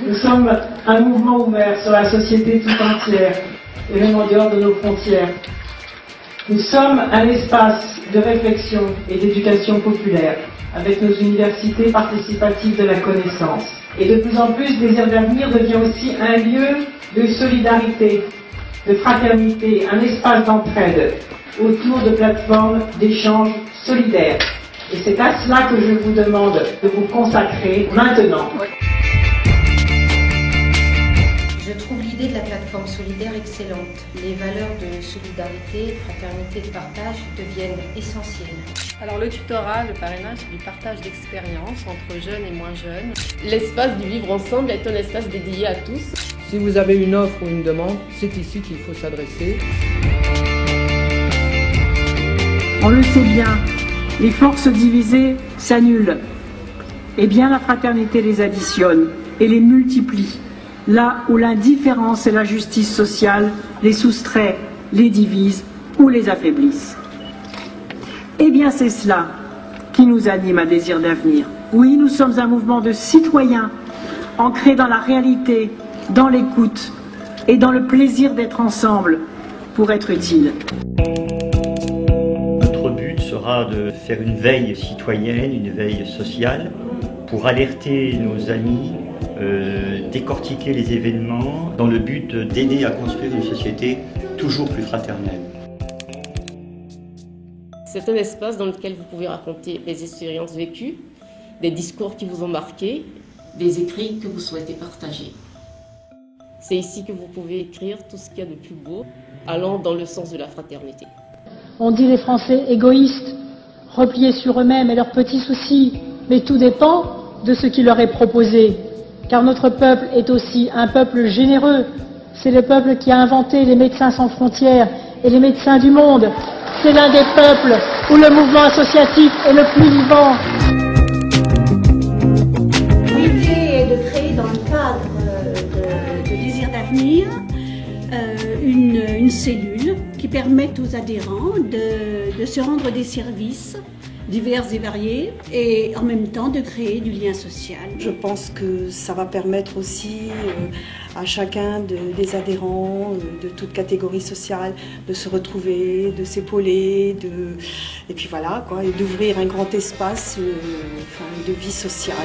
Nous sommes un mouvement ouvert sur la société tout entière et même en dehors de nos frontières. Nous sommes un espace de réflexion et d'éducation populaire avec nos universités participatives de la connaissance. Et de plus en plus, Désir d'avenir devient aussi un lieu de solidarité, de fraternité, un espace d'entraide autour de plateformes d'échange solidaires. Et c'est à cela que je vous demande de vous consacrer maintenant. Je trouve l'idée de la plateforme solidaire excellente. Les valeurs de solidarité, de fraternité, de partage deviennent essentielles. Alors le tutorat, le parrainage, c'est du partage d'expériences entre jeunes et moins jeunes. L'espace du vivre ensemble est un espace dédié à tous. Si vous avez une offre ou une demande, c'est ici qu'il faut s'adresser. On le sait bien, les forces divisées s'annulent. Eh bien, la fraternité les additionne et les multiplie. Là où l'indifférence et la justice sociale les soustrait, les divisent ou les affaiblissent. Eh bien, c'est cela qui nous anime à Désir d'avenir. Oui, nous sommes un mouvement de citoyens, ancré dans la réalité, dans l'écoute et dans le plaisir d'être ensemble pour être utile. Notre but sera de faire une veille citoyenne, une veille sociale, pour alerter nos amis, décortiquer les événements, dans le but d'aider à construire une société toujours plus fraternelle. C'est un espace dans lequel vous pouvez raconter les expériences vécues, des discours qui vous ont marqué, des écrits que vous souhaitez partager. C'est ici que vous pouvez écrire tout ce qu'il y a de plus beau, allant dans le sens de la fraternité. On dit les Français égoïstes, repliés sur eux-mêmes et leurs petits soucis, mais tout dépend de ce qui leur est proposé. Car notre peuple est aussi un peuple généreux. C'est le peuple qui a inventé les médecins sans frontières et les médecins du monde. C'est l'un des peuples où le mouvement associatif est le plus vivant. L'idée est de créer dans le cadre de Désir d'avenir une cellule qui permette aux adhérents de se rendre des services divers et variés et en même temps de créer du lien social. Je pense que ça va permettre aussi à chacun des adhérents de toute catégorie sociale de se retrouver, de s'épauler, et puis voilà quoi, et d'ouvrir un grand espace de vie sociale.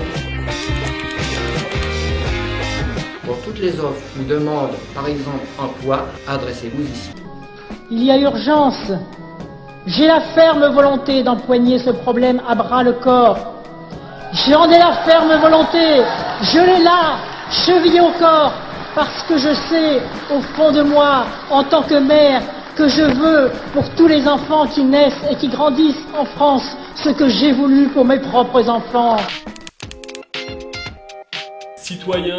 Pour toutes les offres ou demandes, par exemple emploi, adressez-vous ici. Il y a urgence. J'ai la ferme volonté d'empoigner ce problème à bras le corps. J'en ai la ferme volonté. Je l'ai là, chevillé au corps, parce que je sais, au fond de moi, en tant que mère, que je veux pour tous les enfants qui naissent et qui grandissent en France, ce que j'ai voulu pour mes propres enfants. Citoyens,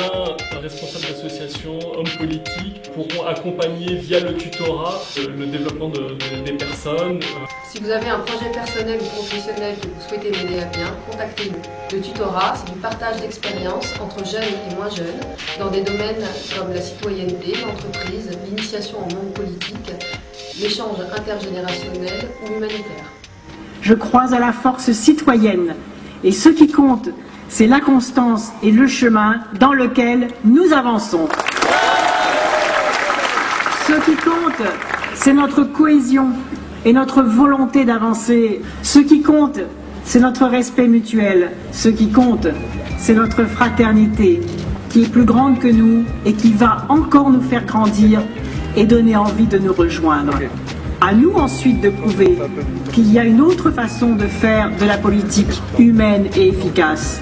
responsables d'associations, hommes politiques pourront accompagner via le tutorat le développement des personnes. Si vous avez un projet personnel ou professionnel que vous souhaitez mener à bien, contactez-nous. Le tutorat, c'est du partage d'expériences entre jeunes et moins jeunes dans des domaines comme la citoyenneté, l'entreprise, l'initiation au monde politique, l'échange intergénérationnel ou humanitaire. Je crois à la force citoyenne et ce qui compte, c'est la constance et le chemin dans lequel nous avançons. Ce qui compte, c'est notre cohésion et notre volonté d'avancer. Ce qui compte, c'est notre respect mutuel. Ce qui compte, c'est notre fraternité qui est plus grande que nous et qui va encore nous faire grandir et donner envie de nous rejoindre. À nous ensuite de prouver qu'il y a une autre façon de faire de la politique humaine et efficace.